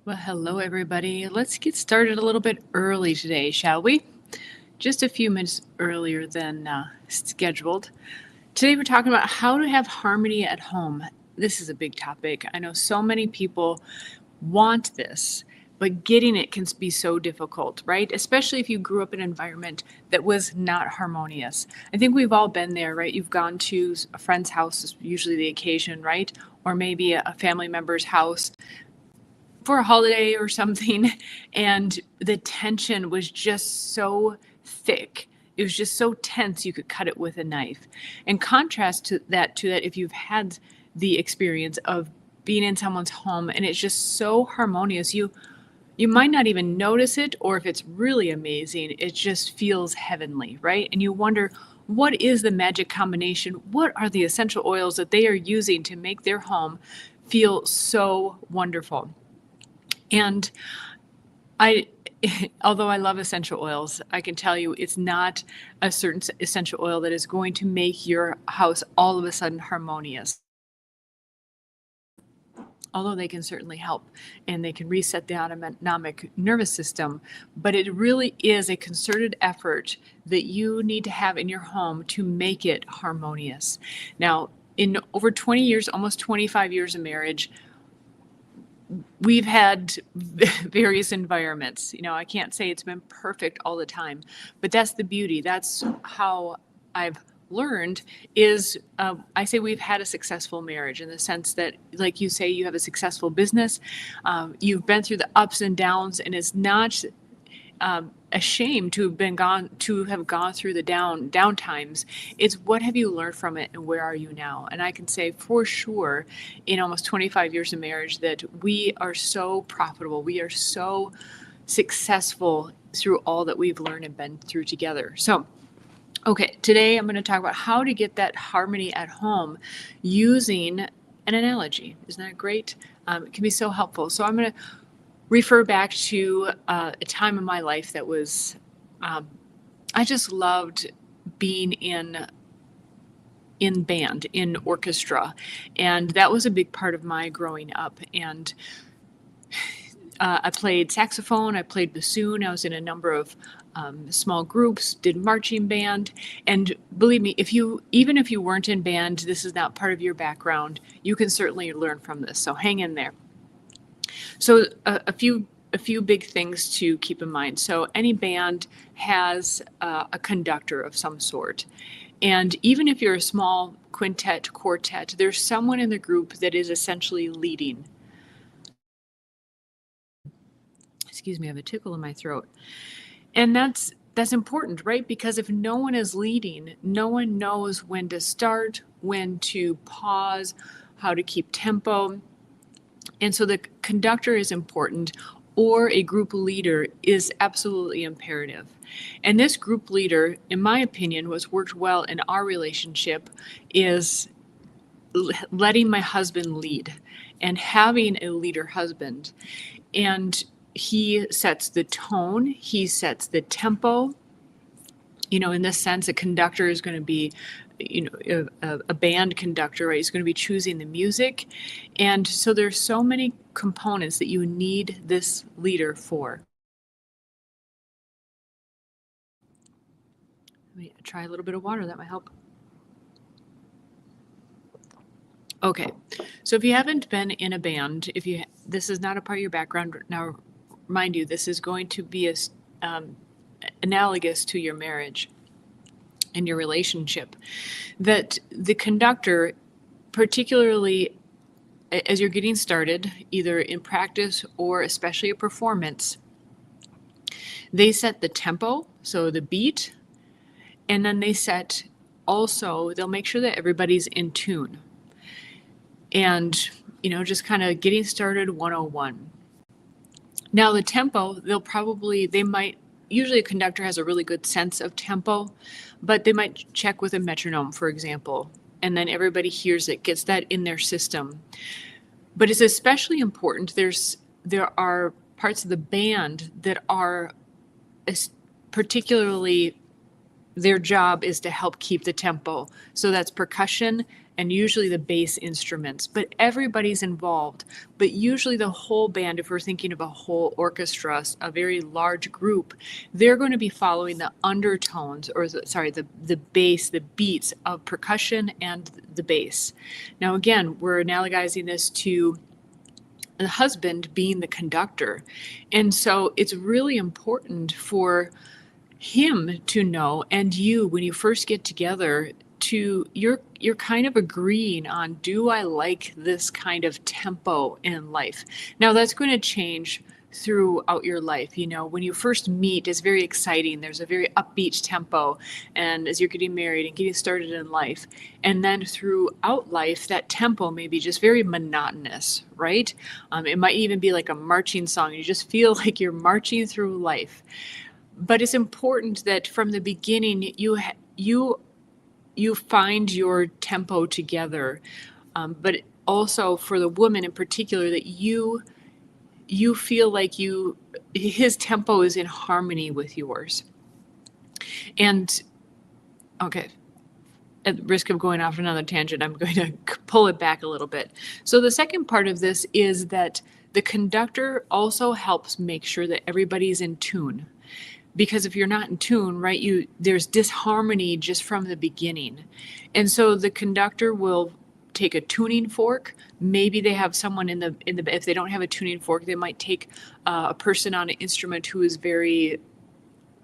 Well, hello, everybody. Let's get started a little bit early today, shall we? Just a few minutes earlier than scheduled. Today, we're talking about how to have harmony at home. This is a big topic. I know so many people want this, but getting it can be so difficult, right? Especially if you grew up in an environment that was not harmonious. I think we've all been there, right? You've gone to a friend's house, is usually the occasion, right? Or maybe a family member's house for a holiday or something, and the tension was just so thick. It was just so tense you could cut it with a knife. And contrast to that, if you've had the experience of being in someone's home and it's just so harmonious, you might not even notice it, or if it's really amazing, it just feels heavenly, right? And you wonder, what is the magic combination? What are the essential oils that they are using to make their home feel so wonderful? And I although I love essential oils, I can tell you it's not a certain essential oil that is going to make your house all of a sudden harmonious. Although they can certainly help and they can reset the autonomic nervous system, but it really is a concerted effort that you need to have in your home to make it harmonious. Now, in over 20 years, almost 25 years of marriage, we've had various environments. I can't say it's been perfect all the time, but that's the beauty. That's how I've learned is I say we've had a successful marriage in the sense that, like you say, you have a successful business. You've been through the ups and downs, and it's not a shame to have gone through the down times. It's what have you learned from it and where are you now? And I can say for sure in almost 25 years of marriage that we are so profitable. We are so successful through all that we've learned and been through together. So okay, today I'm going to talk about how to get that harmony at home using an analogy. Isn't that great? It can be so helpful. So I'm going to refer back to a time in my life that was, I just loved being in band, in orchestra, and that was a big part of my growing up. And I played saxophone, I played bassoon, I was in a number of small groups, did marching band, and believe me, even if you weren't in band, this is not part of your background, you can certainly learn from this. So hang in there. So a few big things to keep in mind. So any band has a conductor of some sort. And even if you're a small quintet, quartet, there's someone in the group that is essentially leading. Excuse me, I have a tickle in my throat. And that's important, right? Because if no one is leading, no one knows when to start, when to pause, how to keep tempo. And so the conductor is important, or a group leader is absolutely imperative. And this group leader, in my opinion, was worked well in our relationship is letting my husband lead and having a leader husband. And he sets the tone, he sets the tempo. In this sense, a conductor is going to be a band conductor, right? He's going to be choosing the music. And so there's so many components that you need this leader for. Let me try a little bit of water, that might help. Okay, so if you haven't been in a band, this is not a part of your background, now mind you, this is going to be analogous to your marriage and your relationship, that the conductor, particularly as you're getting started, either in practice or especially a performance, they set the tempo, so the beat, and then they'll make sure that everybody's in tune. And, just kind of getting started 101. Now the tempo, usually a conductor has a really good sense of tempo, but they might check with a metronome, for example, and then everybody hears it, gets that in their system. But it's especially important, there are parts of the band that are particularly, their job is to help keep the tempo. So that's percussion and usually the bass instruments, but everybody's involved. But usually the whole band, if we're thinking of a whole orchestra, a very large group, they're going to be following the undertones, or the bass, the beats of percussion and the bass. Now again, we're analogizing this to the husband being the conductor. And so it's really important for him to know, and you, when you first get together, you're kind of agreeing on, do I like this kind of tempo in life? Now that's going to change throughout your life. You know, when you first meet, it's very exciting. There's a very upbeat tempo, and as you're getting married and getting started in life, and then throughout life, that tempo may be just very monotonous, right? It might even be like a marching song. You just feel like you're marching through life. But it's important that from the beginning you find your tempo together, but also for the woman in particular, that you feel like his tempo is in harmony with yours. And okay, at risk of going off another tangent, I'm going to pull it back a little bit. So the second part of this is that the conductor also helps make sure that everybody's in tune. Because if you're not in tune, right, there's disharmony just from the beginning. And so the conductor will take a tuning fork. Maybe they have someone in the if they don't have a tuning fork, they might take a person on an instrument who is very,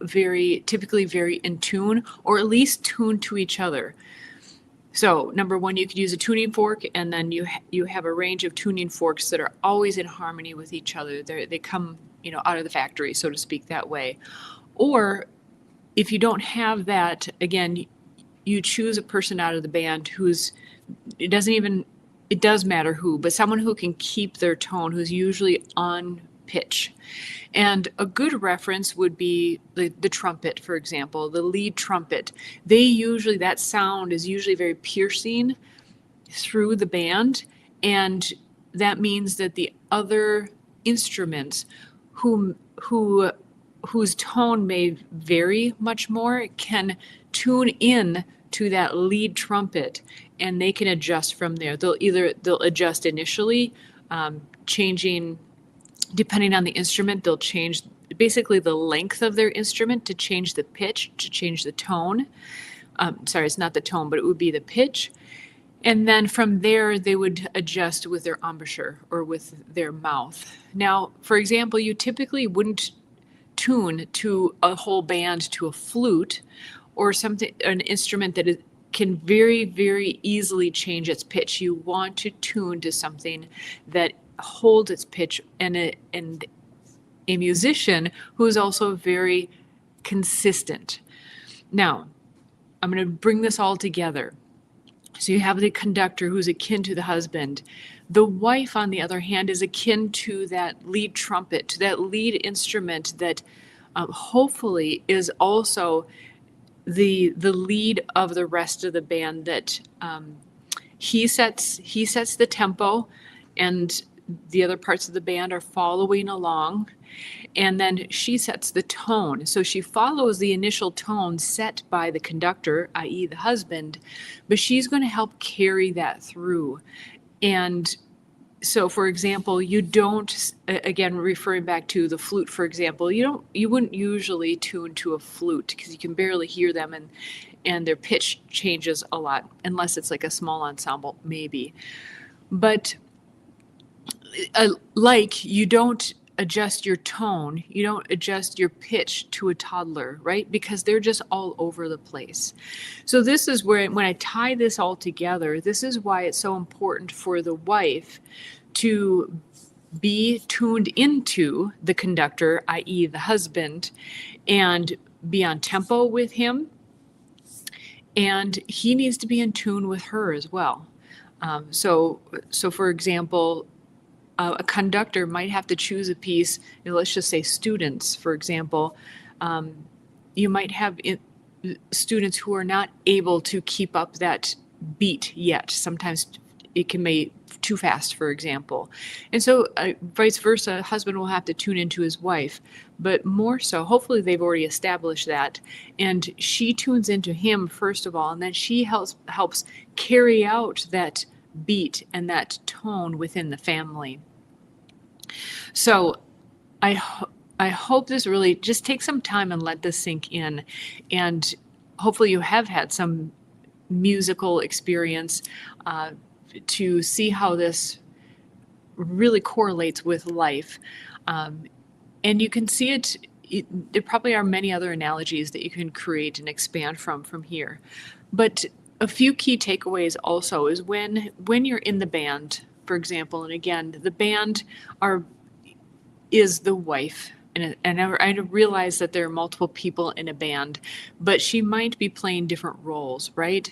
very typically very in tune, or at least tuned to each other. So number one, you could use a tuning fork, and then you have a range of tuning forks that are always in harmony with each other. They come, out of the factory, so to speak, that way. Or if you don't have that, again, you choose a person out of the band it does matter who, but someone who can keep their tone, who's usually on pitch. And a good reference would be the trumpet, for example, the lead trumpet. That sound is usually very piercing through the band. And that means that the other instruments whose tone may vary much more can tune in to that lead trumpet, and they can adjust from there. They'll adjust initially, changing depending on the instrument. They'll change basically the length of their instrument to change the pitch, to change the tone. It's not the tone, but it would be the pitch. And then from there, they would adjust with their embouchure or with their mouth. Now, for example, you typically wouldn't tune to a whole band to a flute or an instrument that can very, very easily change its pitch. You want to tune to something that holds its pitch, and a musician who is also very consistent. Now, I'm going to bring this all together. So you have the conductor, who's akin to the husband. The wife, on the other hand, is akin to that lead trumpet, to that lead instrument that hopefully is also the lead of the rest of the band. That he sets the tempo, and the other parts of the band are following along. And then she sets the tone. So she follows the initial tone set by the conductor, i.e. the husband, but she's going to help carry that through. And so, for example, you don't, again, referring back to the flute, for example, you wouldn't usually tune to a flute because you can barely hear them, and their pitch changes a lot, unless it's like a small ensemble, maybe. But you don't adjust your tone, you don't adjust your pitch to a toddler, right? Because they're just all over the place. So this is where, when I tie this all together, this is why it's so important for the wife to be tuned into the conductor, i.e. the husband, and be on tempo with him. And he needs to be in tune with her as well. So for example, a conductor might have to choose a piece. Let's just say students, for example. You might have students who are not able to keep up that beat yet. Sometimes it can too fast, for example. And so vice versa, a husband will have to tune into his wife, but more so, hopefully they've already established that. And she tunes into him first of all, and then she helps carry out that beat and that tone within the family. So I hope this really just take some time and let this sink in. And hopefully you have had some musical experience to see how this really correlates with life. And you can see it, there probably are many other analogies that you can create and expand from here. But a few key takeaways also is when you're in the band, for example, and again, the band is the wife. And I realize that there are multiple people in a band, but she might be playing different roles, right?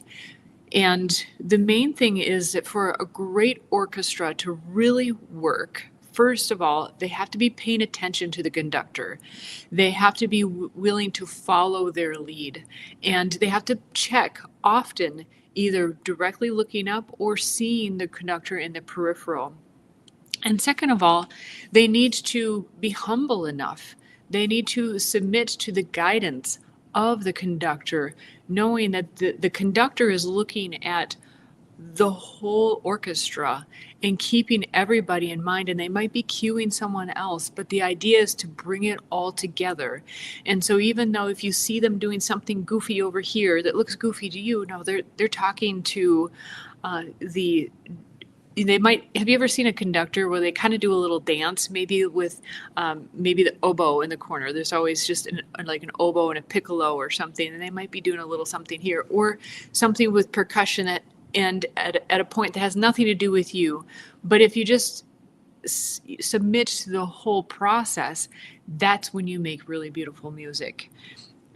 And the main thing is that for a great orchestra to really work, first of all, they have to be paying attention to the conductor. They have to be willing to follow their lead. And they have to check often, either directly looking up or seeing the conductor in the peripheral. And second of all, they need to be humble enough. They need to submit to the guidance of the conductor, knowing that the conductor is looking at the whole orchestra and keeping everybody in mind. And they might be cueing someone else, but the idea is to bring it all together. And so even though if you see them doing something goofy over here that looks goofy to you, no, they're talking to they might, have you ever seen a conductor where they kind of do a little dance, maybe with maybe the oboe in the corner? There's always just like an oboe and a piccolo or something, and they might be doing a little something here, or something with percussion at a point that has nothing to do with you. But if you just submit to the whole process, that's when you make really beautiful music.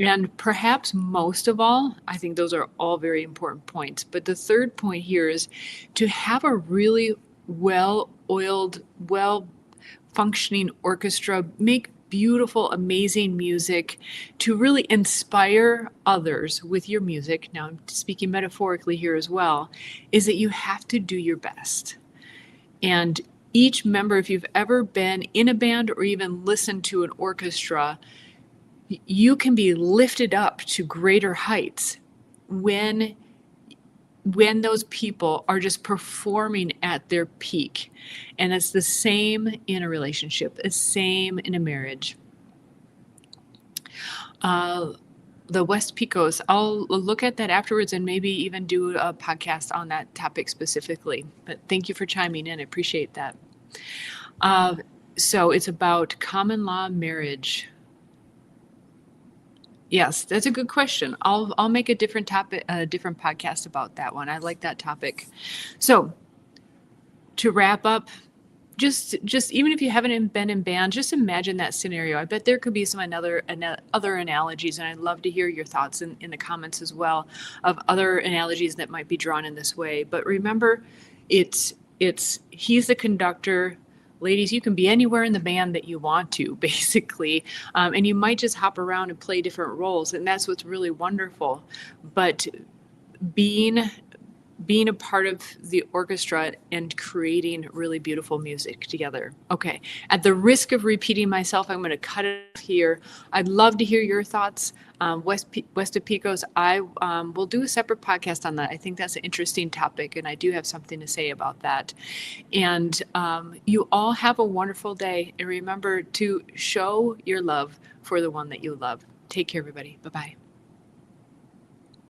And perhaps most of all, I think those are all very important points. But the third point here is to have a really well-oiled, well-functioning orchestra, make beautiful, amazing music to really inspire others with your music. Now, I'm speaking metaphorically here as well, is that you have to do your best. And each member, if you've ever been in a band or even listened to an orchestra, you can be lifted up to greater heights when those people are just performing at their peak. And it's the same in a relationship, the same in a marriage. The West Picos, I'll look at that afterwards and maybe even do a podcast on that topic specifically. But thank you for chiming in. I appreciate that. So it's about common law marriage. Yes, that's a good question. I'll make a different topic, a different podcast about that one. I like that topic. So to wrap up, just even if you haven't been in band, just imagine that scenario. I bet there could be some other analogies, and I'd love to hear your thoughts in the comments as well of other analogies that might be drawn in this way. But remember, he's the conductor. Ladies, you can be anywhere in the band that you want to, basically. And you might just hop around and play different roles. And that's what's really wonderful. But being a part of the orchestra and creating really beautiful music together. Okay, at the risk of repeating myself, I'm going to cut it here. I'd love to hear your thoughts. West of Picos, I will do a separate podcast on that. I think that's an interesting topic, and I do have something to say about that. And you all have a wonderful day, and remember to show your love for the one that you love. Take care, everybody. Bye-bye.